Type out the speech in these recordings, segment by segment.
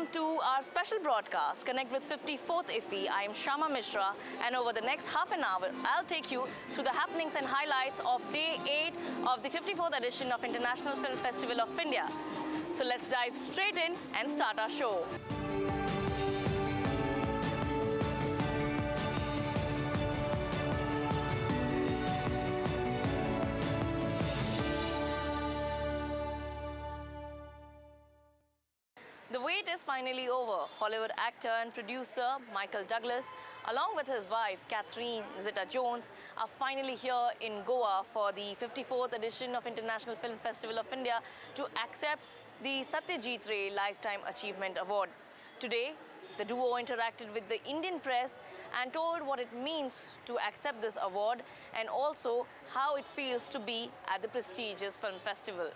Welcome to our special broadcast, Connect with 54th IFFI. I am Shama Mishra, and over the next half an hour, I'll take you through the happenings and highlights of Day 8 of the 54th edition of International Film Festival of India. So let's dive straight in and start our show. The wait is finally over. Hollywood actor and producer Michael Douglas, along with his wife Catherine Zeta-Jones, are finally here in Goa for the 54th edition of International Film Festival of India to accept the Satyajit Ray Lifetime Achievement Award. Today, the duo interacted with the Indian press and told what it means to accept this award and also how it feels to be at the prestigious film festival.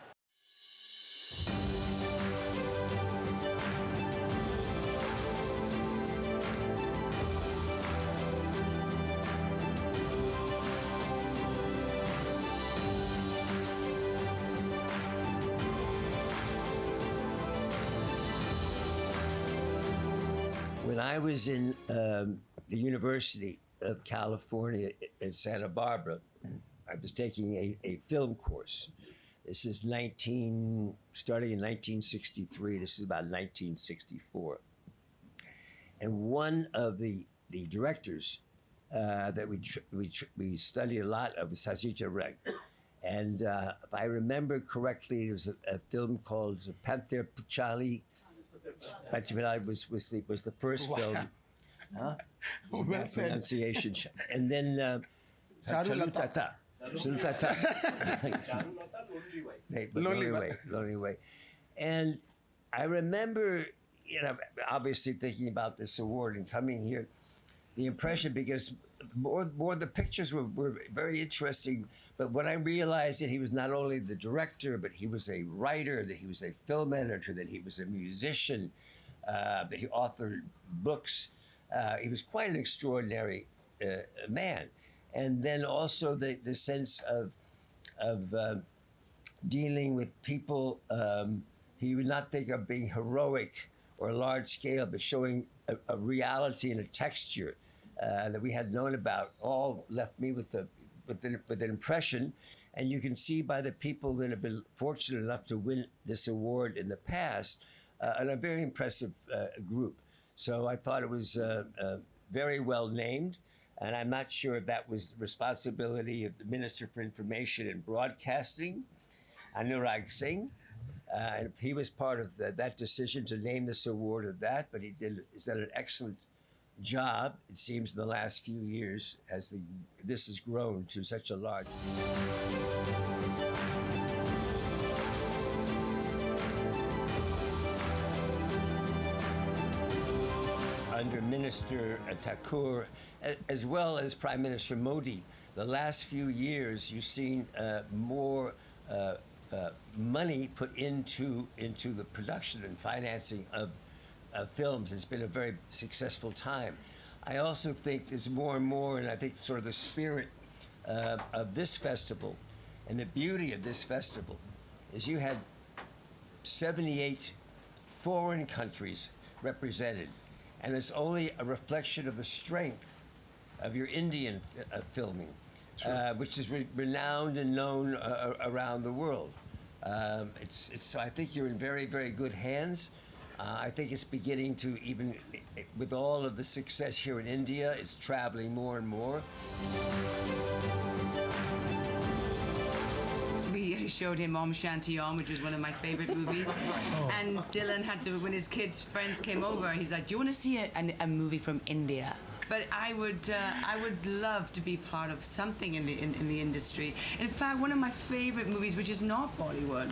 When I was in the University of California in Santa Barbara, I was taking a film course. This is starting in 1963. This is about 1964. And one of the directors that we studied a lot of was Satyajit Ray. And if I remember correctly, there was a film called Panther Puchali. Was the first film. Huh? Well said. Pronunciation. And then Chalutata. Lonely Way. And I remember, obviously thinking about this award and coming here, the impression, because more the pictures were very interesting, but when I realized that he was not only the director, but he was a writer, that he was a film editor, that he was a musician, that he authored books, he was quite an extraordinary man. And then also the sense of dealing with people, he would not think of being heroic or large scale, but showing a reality and a texture that we had known about, all left me with an impression. And you can see by the people that have been fortunate enough to win this award in the past, and a very impressive group. So I thought it was very well named, and I'm not sure if that was the responsibility of the Minister for Information and Broadcasting, Anurag Singh. He was part of that decision to name this award of that, but he's done an excellent job, it seems, in the last few years as this has grown to such a large. Under Minister Thakur, as well as Prime Minister Modi, the last few years you've seen more money put into the production and financing of films. It's been a very successful time. I also think there's more and more, and I think sort of the spirit of this festival and the beauty of this festival is you had 78 foreign countries represented, and it's only a reflection of the strength of your Indian filming, which is renowned and known around the world. So I think you're in very, very good hands. I think it's beginning to, even with all of the success here in India, it's traveling more and more. We showed him Om Shanti Om, which was one of my favorite movies. And Dylan had to, when his friends came over, he was like, do you want to see a movie from India? But I would love to be part of something in the industry. In fact, one of my favorite movies, which is not Bollywood,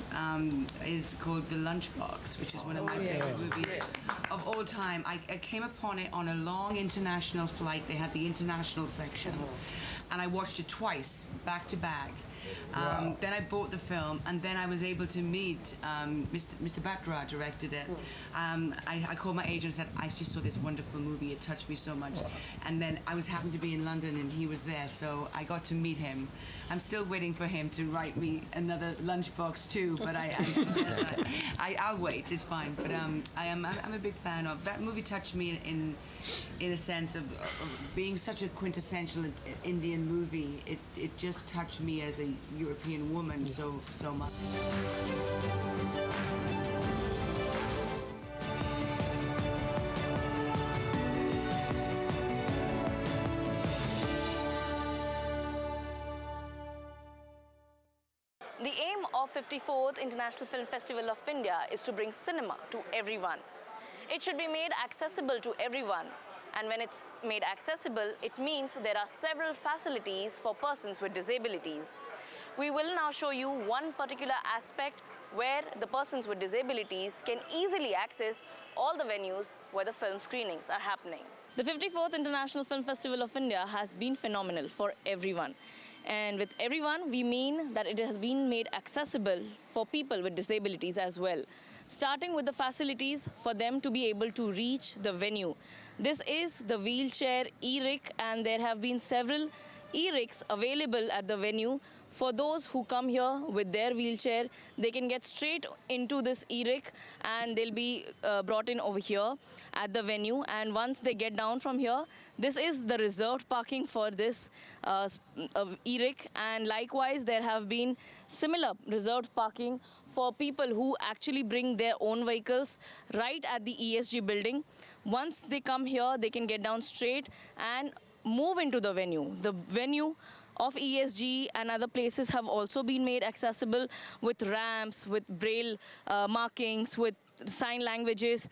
is called The Lunchbox, which is one of my favorite movies of all time. I came upon it on a long international flight. They had the international section, and I watched it twice, back to back. Then I bought the film, and then I was able to meet Mr. Batra directed it. I called my agent and said, I just saw this wonderful movie, it touched me so much. And then I happened to be in London and he was there, so I got to meet him. I'm still waiting for him to write me another lunchbox too, but I'll wait, it's fine. But I'm a big fan of that movie. Touched me in a sense of being such a quintessential Indian movie. It just touched me as a European woman so much. The aim of 54th International Film Festival of India is to bring cinema to everyone. It should be made accessible to everyone. And when it's made accessible, it means there are several facilities for persons with disabilities. We will now show you one particular aspect where the persons with disabilities can easily access all the venues where the film screenings are happening. The 54th International Film Festival of India has been phenomenal for everyone. And with everyone, we mean that it has been made accessible for people with disabilities as well. Starting with the facilities for them to be able to reach the venue. This is the wheelchair e-rick, and there have been several e-ricks available at the venue. For those who come here with their wheelchair, they can get straight into this e-rick and they'll be brought in over here at the venue. And once they get down from here, this is the reserved parking for this e-rick. And likewise, there have been similar reserved parking for people who actually bring their own vehicles right at the ESG building. Once they come here, they can get down straight and move into the venue. The venue of ESG and other places have also been made accessible with ramps, with braille markings, with sign languages.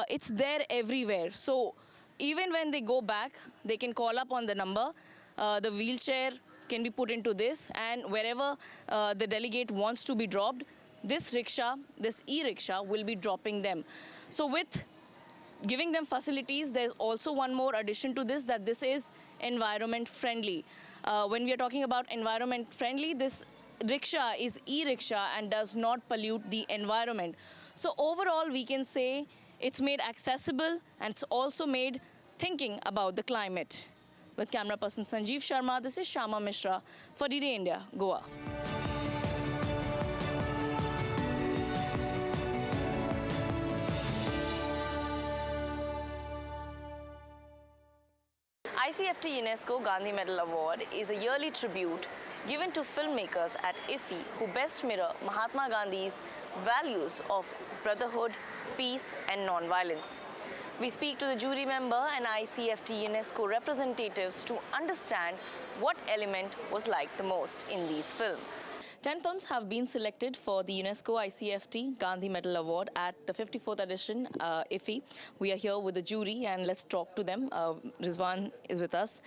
It's there everywhere. So even when they go back, they can call up on the number. The wheelchair can be put into this, and wherever the delegate wants to be dropped, this rickshaw, this e-rickshaw will be dropping them. So with giving them facilities, there's also one more addition to this, that this is environment friendly. When we are talking about environment friendly, this rickshaw is e-rickshaw and does not pollute the environment. So overall, we can say it's made accessible and it's also made thinking about the climate. With camera person Sanjeev Sharma, this is Shama Mishra for DD India, Goa. ICFT UNESCO Gandhi Medal Award is a yearly tribute given to filmmakers at IFFI who best mirror Mahatma Gandhi's values of brotherhood, peace and non-violence. We speak to the jury member and ICFT UNESCO representatives to understand what element was liked the most in these films. 10 films have been selected for the UNESCO ICFT Gandhi Medal Award at the 54th edition IFFI. We are here with the jury and let's talk to them. Rizwan is with us.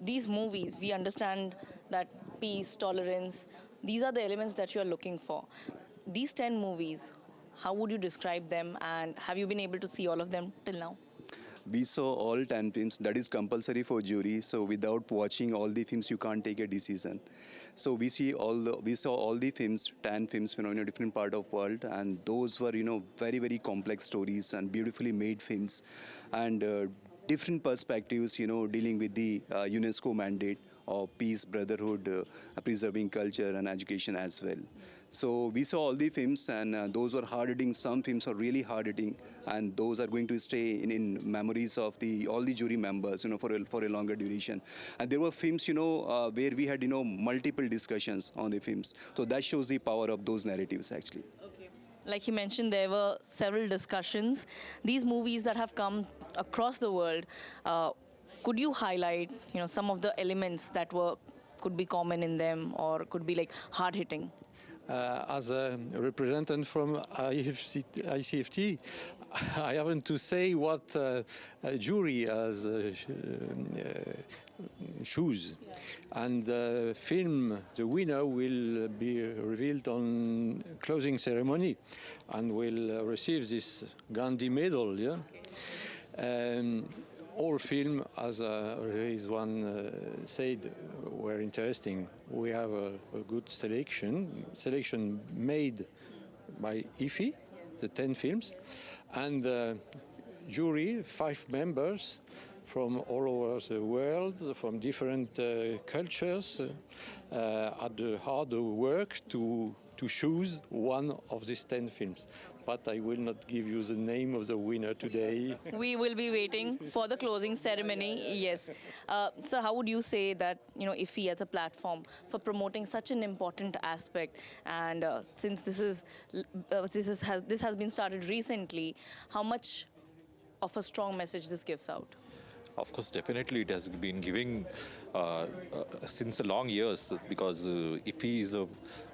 These movies, we understand that peace, tolerance, these are the elements that you are looking for. These 10 movies, how would you describe them, and have you been able to see all of them till now? We saw all 10 films. That is compulsory for jury. So without watching all the films, you can't take a decision. So we saw all the films, 10 films, in a different part of world, and those were, very, very complex stories and beautifully made films, and different perspectives, dealing with the UNESCO mandate of peace, brotherhood, preserving culture and education as well. So we saw all the films, and those were hard-hitting. Some films are really hard-hitting, and those are going to stay in memories of all the jury members, for a longer duration. And there were films, where we had, multiple discussions on the films. So that shows the power of those narratives, actually. Okay. Like you mentioned, there were several discussions. These movies that have come across the world, could you highlight, some of the elements that could be common in them or could be like hard-hitting? As a representative from ICFT, I haven't to say what a jury has choose. Yeah. And the film, the winner, will be revealed on closing ceremony and will receive this Gandhi medal. Yeah. Okay. all film, as Rizwan said, were interesting. We have a good selection made by IFFI, the 10 films, and jury, 5 members from all over the world, from different cultures, had the hard work to choose one of these 10 films. But I will not give you the name of the winner today. We will be waiting for the closing ceremony, yes. So how would you say that, IFFI as a platform for promoting such an important aspect, and since this has been started recently, how much of a strong message this gives out? Of course, definitely it has been giving since a long years, because IFFI is the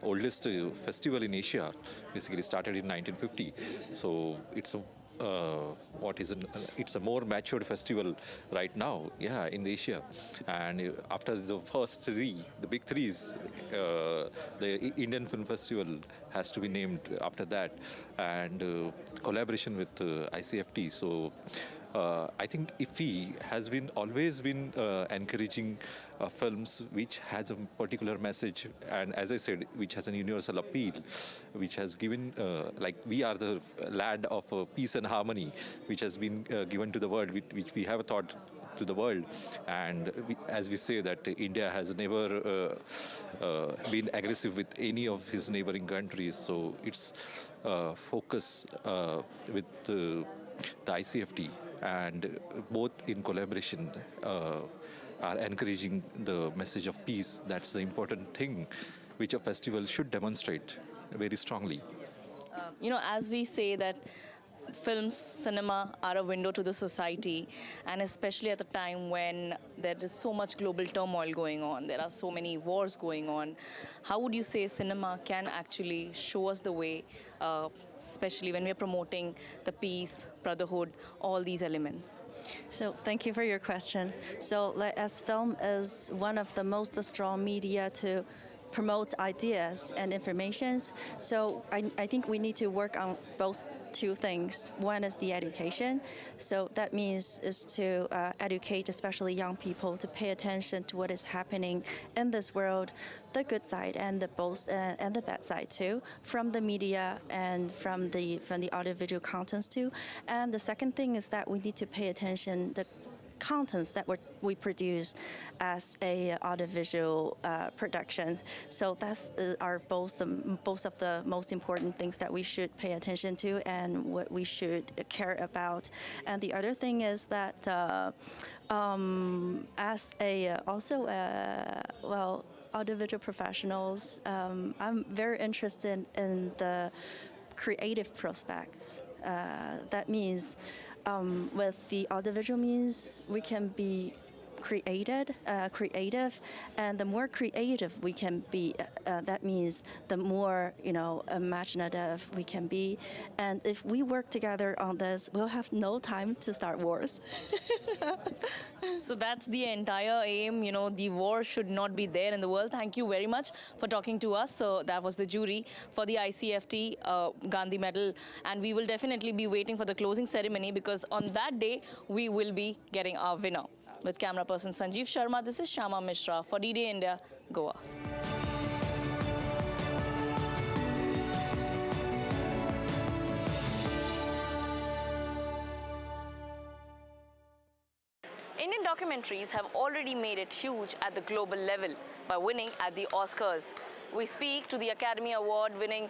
oldest festival in Asia. Basically started in 1950. So it's a it's a more matured festival right now, yeah, in Asia. And after the first three, the big threes, the Indian Film Festival has to be named after that, and collaboration with ICFT. So I think IFFI has always been encouraging films which has a particular message, and as I said, which has an universal appeal, which has given, like we are the land of peace and harmony, which has been given to the world, which we have taught to the world. And as we say that India has never been aggressive with any of his neighboring countries, so its focus with the ICFT, and both in collaboration are encouraging the message of peace. That's the important thing which a festival should demonstrate very strongly. As we say that films, cinema are a window to the society, and especially at the time when there is so much global turmoil going on, there are so many wars going on, how would you say cinema can actually show us the way, especially when we are promoting the peace, brotherhood, all these elements? So thank you for your question. So as film is one of the most strong media to promote ideas and informations, so I think we need to work on both two things. One is the education, so that means is to educate especially young people to pay attention to what is happening in this world, the good side and the both and the bad side too, from the media and from the audiovisual contents too. And the second thing is that we need to pay attention the contents that we produce as a audiovisual production. So that's are both of the most important things that we should pay attention to and what we should care about. And the other thing is that as audiovisual professionals, I'm very interested in the creative prospects. That means with the audiovisual means, we can be creative, and the more creative we can be, that means the more imaginative we can be. And if we work together on this, we'll have no time to start wars. So that's the entire aim, the war should not be there in the world. Thank you very much for talking to us. So that was the jury for the ICFT Gandhi Medal, and we will definitely be waiting for the closing ceremony, because on that day we will be getting our winner. With camera person Sanjeev Sharma, this is Shama Mishra for D-Day India, Goa. Indian documentaries have already made it huge at the global level by winning at the Oscars. We speak to the Academy Award-winning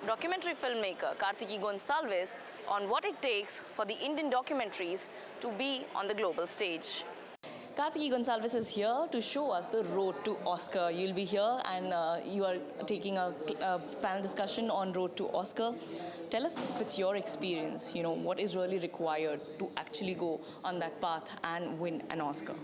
documentary filmmaker Kartiki Gonsalves on what it takes for the Indian documentaries to be on the global stage. Kartiki Gonsalves is here to show us the road to Oscar. You'll be here and you are taking a panel discussion on road to Oscar. Tell us, with your experience, what is really required to actually go on that path and win an Oscar?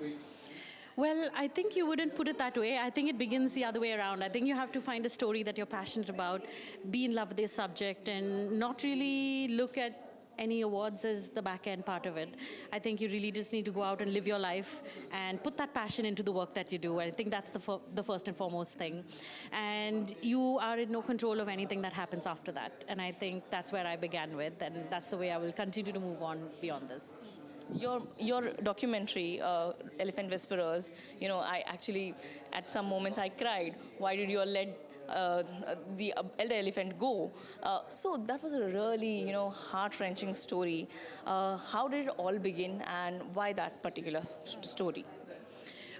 Well, I think you wouldn't put it that way. I think it begins the other way around. I think you have to find a story that you're passionate about, be in love with your subject, and not really look at any awards as the back end part of it. I think you really just need to go out and live your life and put that passion into the work that you do. I think that's the first and foremost thing. And you are in no control of anything that happens after that. And I think that's where I began with, and that's the way I will continue to move on beyond this. Your documentary, Elephant Whisperers, I actually, at some moments, I cried. Why did you all let the elder elephant go? So that was a really, heart-wrenching story. How did it all begin, and why that particular story?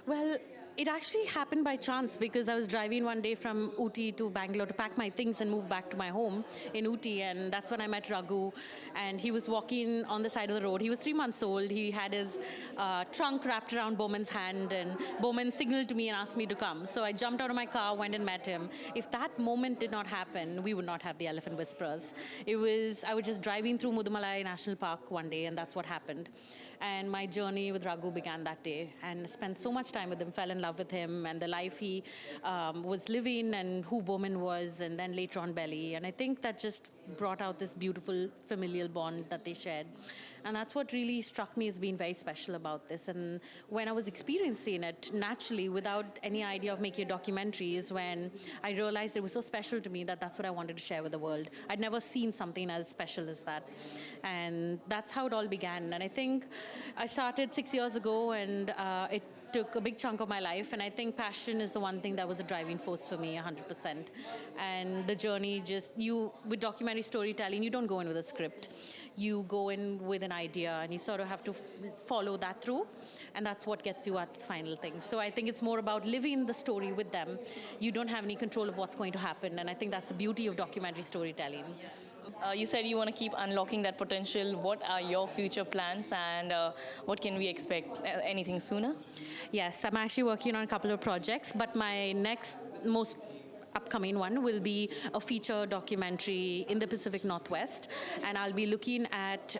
Well, it actually happened by chance because I was driving one day from Ooty to Bangalore to pack my things and move back to my home in Ooty, and that's when I met Raghu. And he was walking on the side of the road. He was 3 months old. He had his trunk wrapped around Bowman's hand, and Bowman signaled to me and asked me to come. So I jumped out of my car, went and met him. If that moment did not happen, we would not have the Elephant Whisperers. I was just driving through Mudumalai National Park one day, and that's what happened. And my journey with Raghu began that day, and spent so much time with him, fell in love with him and the life he was living and who Bowman was, and then later on Belly. And I think that just brought out this beautiful familial bond that they shared. And that's what really struck me as being very special about this. And when I was experiencing it naturally, without any idea of making a documentary, is when I realized it was so special to me that that's what I wanted to share with the world. I'd never seen something as special as that. And that's how it all began. And I think I started 6 years ago, and it took a big chunk of my life, and I think passion is the one thing that was a driving force for me 100%. And the journey, with documentary storytelling, you don't go in with a script. You go in with an idea, and you sort of have to follow that through, and that's what gets you at the final thing. So I think it's more about living the story with them. You don't have any control of what's going to happen, and I think that's the beauty of documentary storytelling. You said you want to keep unlocking that potential. What are your future plans, and what can we expect? Anything sooner? Yes, I'm actually working on a couple of projects, but my next most upcoming one will be a feature documentary in the Pacific Northwest, and I'll be looking at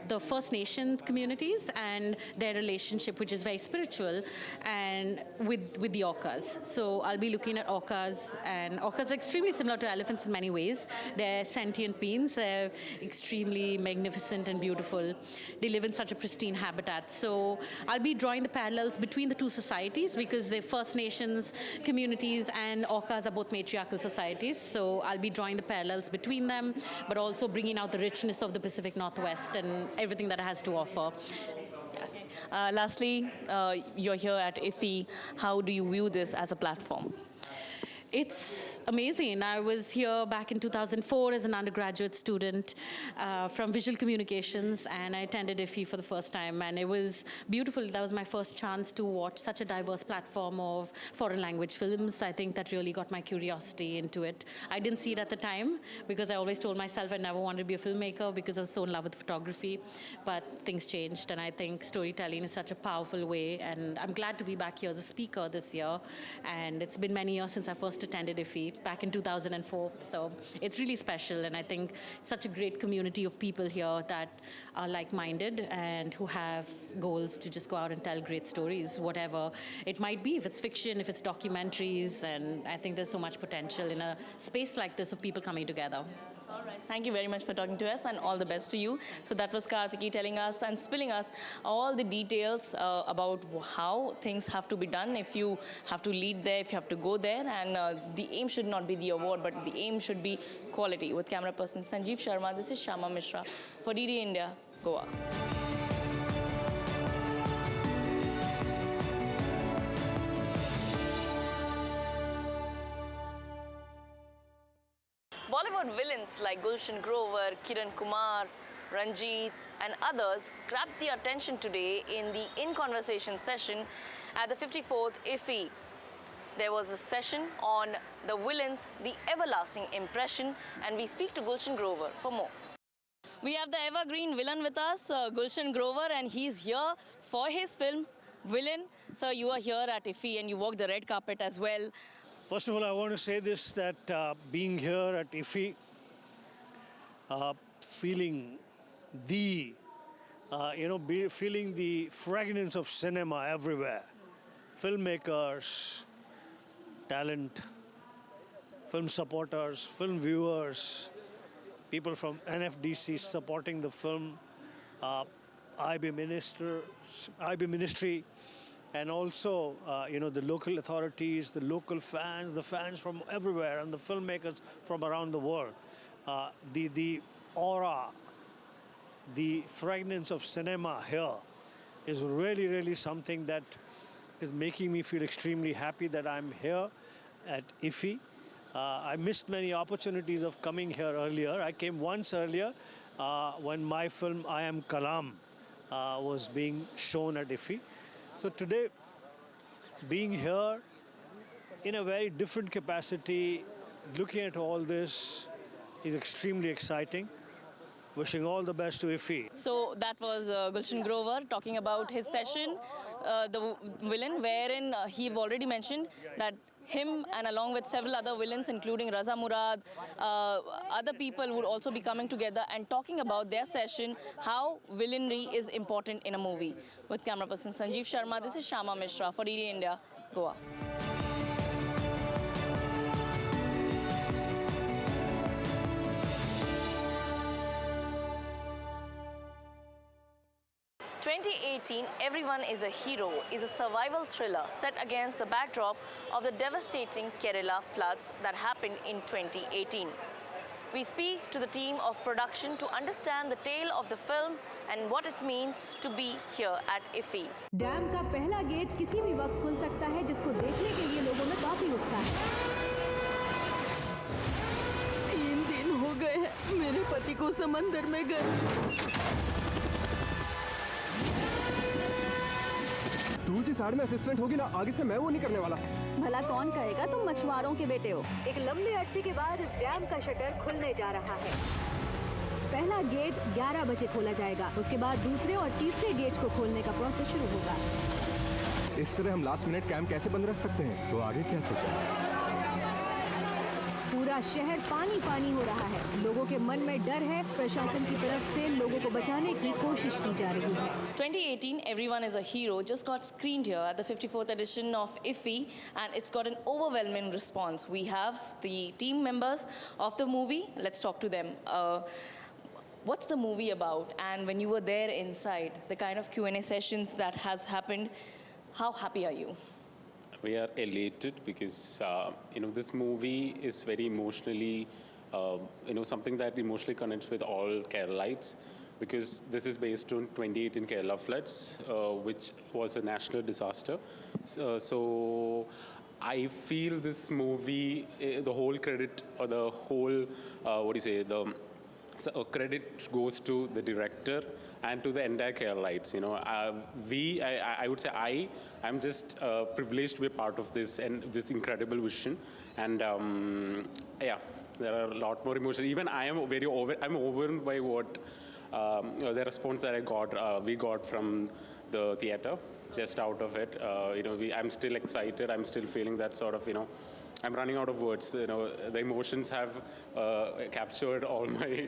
the First Nations communities and their relationship, which is very spiritual, and with the orcas. So I'll be looking at orcas, and orcas are extremely similar to elephants in many ways. They're sentient beings. They're extremely magnificent and beautiful. They live in such a pristine habitat. So I'll be drawing the parallels between the two societies, because the First Nations communities and orcas are both matriarchal societies. So I'll be drawing the parallels between them, but also bringing out the richness of the Pacific Northwest and everything that it has to offer. Yes. Lastly, you're here at IFFI. How do you view this as a platform? It's amazing. I was here back in 2004 as an undergraduate student from visual communications, and I attended IFFI for the first time, and it was beautiful. That was my first chance to watch such a diverse platform of foreign language films. I think that really got my curiosity into it. I didn't see it at the time, because I always told myself I never wanted to be a filmmaker because I was so in love with photography, but things changed, and I think storytelling is such a powerful way, and I'm glad to be back here as a speaker this year. And it's been many years since I first attended IFFI back in 2004. So it's really special, and I think it's such a great community of people here that are like-minded and who have goals to just go out and tell great stories, whatever it might be, if it's fiction, if it's documentaries, and I think there's so much potential in a space like this of people coming together. All right. Thank you very much for talking to us, and all the best to you. So that was Kartiki telling us and spilling us all the details about how things have to be done if you have to lead there, if you have to go there, and the aim should not be the award, but the aim should be quality. With camera person Sanjeev Sharma, this is Shama Mishra for DD India, Goa. Bollywood villains like Gulshan Grover, Kiran Kumar, Ranjit and others grabbed the attention today in the In Conversation session at the 54th IFFI. There was a session on the villains, the everlasting impression, and we speak to Gulshan Grover for more. We have the evergreen villain with us, Gulshan Grover, and he's here for his film Villain. So you are here at IFFI and you walked the red carpet as well. First of all, I want to say this, that being here at IFFI, feeling feeling the fragrance of cinema everywhere. Filmmakers, talent, film supporters, film viewers, people from NFDC supporting the film, IB Ministry, and also, the local authorities, the local fans, the fans from everywhere, and the filmmakers from around the world. The aura, the fragrance of cinema here is really, really something that is making me feel extremely happy that I'm here at IFFI. I missed many opportunities of coming here earlier. I came once earlier when my film I Am Kalam was being shown at IFFI. So today, being here in a very different capacity, looking at all this is extremely exciting. Wishing all the best to IFFI. So that was Gulshan Grover talking about his session, the villain, wherein he already mentioned that him and along with several other villains, including Raza Murad, other people would also be coming together and talking about their session, how villainry is important in a movie. With camera person Sanjeev Sharma, this is Shama Mishra for DD India, Goa. 2018, Everyone is a Hero is a survival thriller set against the backdrop of the devastating Kerala floods that happened in 2018. We speak to the team of production to understand the tale of the film and what it means to be here at IFFI. Dam का पहला gate किसी भी वक्त खुल सकता है, जिसको देखने के लिए लोगों में काफी उत्साह है। 3 दिन हो गए हैं मेरे पति को समंदर में गए। तू जिस आड़ में असिस्टेंट होगी ना, आगे से मैं वो नहीं करने वाला। भला कौन कहेगा, तुम मछुआरों के बेटे हो। एक लंबे अरसे के बाद इस डैम का शटर खुलने जा रहा है। पहला गेट 11 बजे खोला जाएगा, उसके बाद दूसरे और तीसरे गेट को खोलने का प्रोसेस शुरू होगा। इस तरह हम लास्ट मिनट कैंप कैसे बंद रख सकते हैं? तो आगे क्या सोचा? पूरा शहर पानी पानी हो रहा है, लोगों के मन में डर है, प्रशासन की तरफ से लोगों को बचाने की कोशिश की जा रही है। 2018 Everyone is a Hero just got screened here at the 54th edition of IFFI and it's got an overwhelming response. We have the team members of the movie. Let's talk to them. What's the movie about? And when you were there inside, the kind of Q&A sessions that has happened, how happy are you? We are elated because this movie is very emotionally, something that emotionally connects with all Keralites, because this is based on 2018 Kerala floods, which was a national disaster. So I feel this movie, the whole credit or the whole, credit goes to the director and to the entire Keralites. I would say I'm just privileged to be a part of this and this incredible vision. And there are a lot more emotions. Even I am I'm overwhelmed by what the response that we got from the theater. Just out of it, I'm still excited. I'm still feeling that sort of, I'm running out of words. The emotions have captured all my,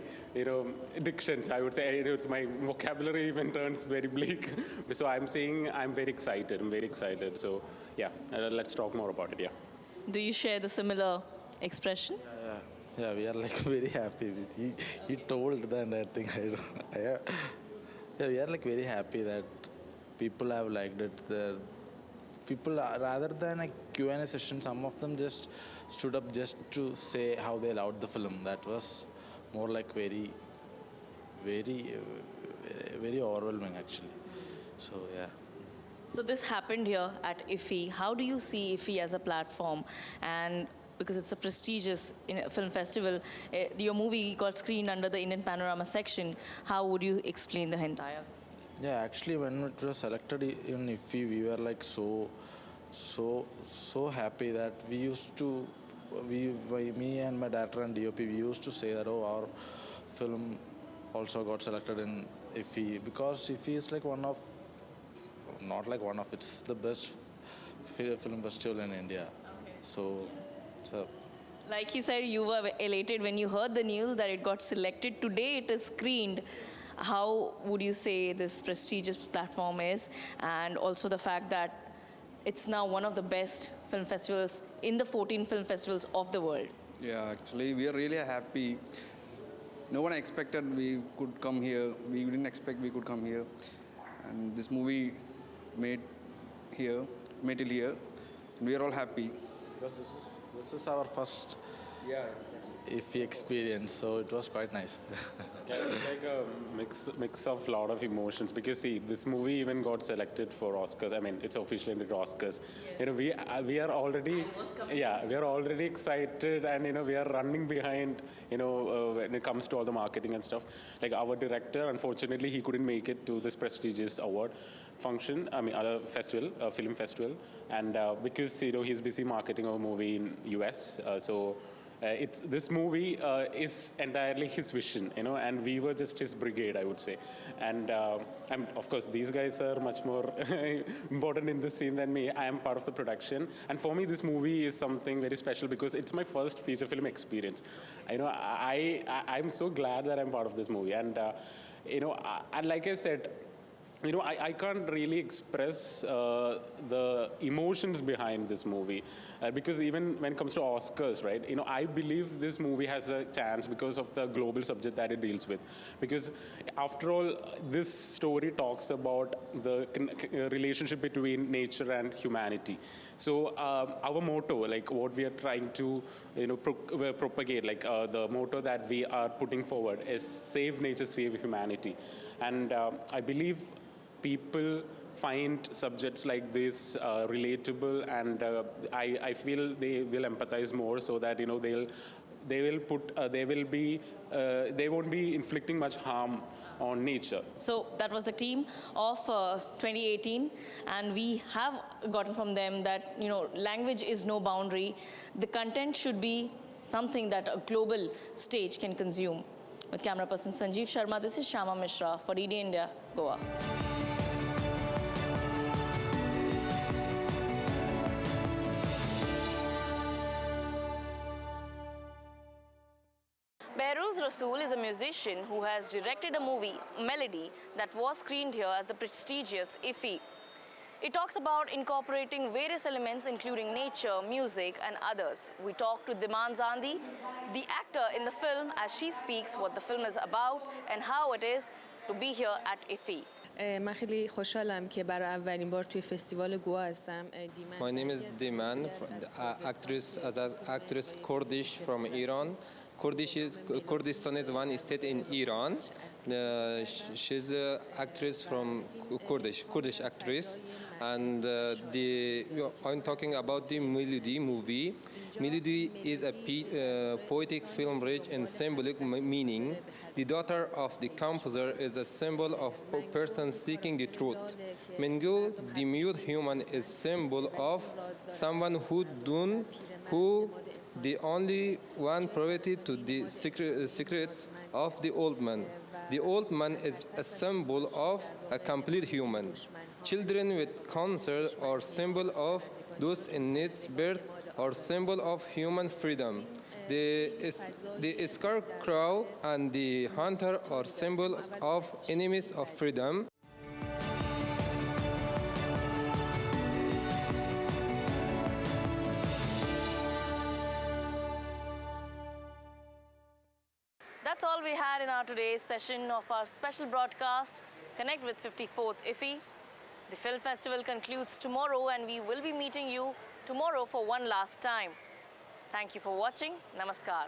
dictions. I would say my vocabulary even turns very bleak. So I'm saying I'm very excited. I'm very excited. So yeah, let's talk more about it. Yeah. Do you share the similar expression? Yeah, we are like very happy with he told the entire thing. Yeah, we are like very happy that people have liked it. People, rather than a Q&A session, some of them just stood up just to say how they loved the film. That was more like very, very, very overwhelming actually. So yeah. So this happened here at IFFI. How do you see IFFI as a platform? And because it's a prestigious film festival, your movie got screened under the Indian Panorama section. How would you explain the entire? Yeah, actually, when it was selected in IFFI, we were like so happy that we used to, me and my director and DOP, we used to say that, our film also got selected in IFFI, because IFFI is like it's the best film festival in India. So. Like he said, you were elated when you heard the news that it got selected. Today it is screened. How would you say this prestigious platform is, and also the fact that it's now one of the best film festivals in the 14 film festivals of the world? Yeah, actually, we are really happy. No one expected we could come here. We didn't expect we could come here. And this movie made it here. And we are all happy. Because this is our first IFFI experience, so it was quite nice. Yeah, it's like a mix of a lot of emotions because see, this movie even got selected for Oscars. I mean, it's officially into Oscars. Yes. You know, we are already we are already excited, and you know we are running behind. You know, when it comes to all the marketing and stuff. Like our director, unfortunately, he couldn't make it to this prestigious award function. I mean, other festival, film festival, and because you know he's busy marketing our movie in US, this movie is entirely his vision, you know, and we were just his brigade, I would say. And of course, these guys are much more important in this scene than me. I am part of the production, and for me, this movie is something very special because it's my first feature film experience. You know, I'm so glad that I'm part of this movie, and you know, and like I said, you know, I can't really express the emotions behind this movie because even when it comes to Oscars, right, you know, I believe this movie has a chance because of the global subject that it deals with. Because after all, this story talks about the relationship between nature and humanity. So our motto, like what we are trying to, you know, propagate, like the motto that we are putting forward is save nature, save humanity. And I believe people find subjects like this relatable, and I feel they will empathize more, so that you know they won't be inflicting much harm on nature. So that was the team of 2018, and we have gotten from them that, you know, language is no boundary. The content should be something that a global stage can consume. With camera person Sanjeev Sharma, this is Shama Mishra for ED India, Goa. Behrooz Rasool is a musician who has directed a movie, Melody, that was screened here at the prestigious IFFI. It talks about incorporating various elements including nature, music and others. We talked to Diman Zandi, the actor in the film, as she speaks what the film is about and how it is to be here at IFFI. من خیلی خوشحالم که برای اولین بار توی فستیوال گوا هستم. My name is Diman, actress Kurdish from Iran. Kurdistan is one state in Iran. She's an actress from Kurdish actress, and I'm talking about the Melody movie. Melody is a poetic film rich in symbolic meaning. The daughter of the composer is a symbol of a person seeking the truth. Mengu, the mute human, is symbol of someone who the only one privy to the secrets of the old man. The old man is a symbol of a complete human. Children with cancer are symbol of those in needs birth, or symbol of human freedom. The scarecrow and the hunter are symbols of enemies of freedom. That's all we had in our today's session of our special broadcast, Connect with 54th IFFI. The film festival concludes tomorrow, and we will be meeting you tomorrow for one last time. Thank you for watching. Namaskar.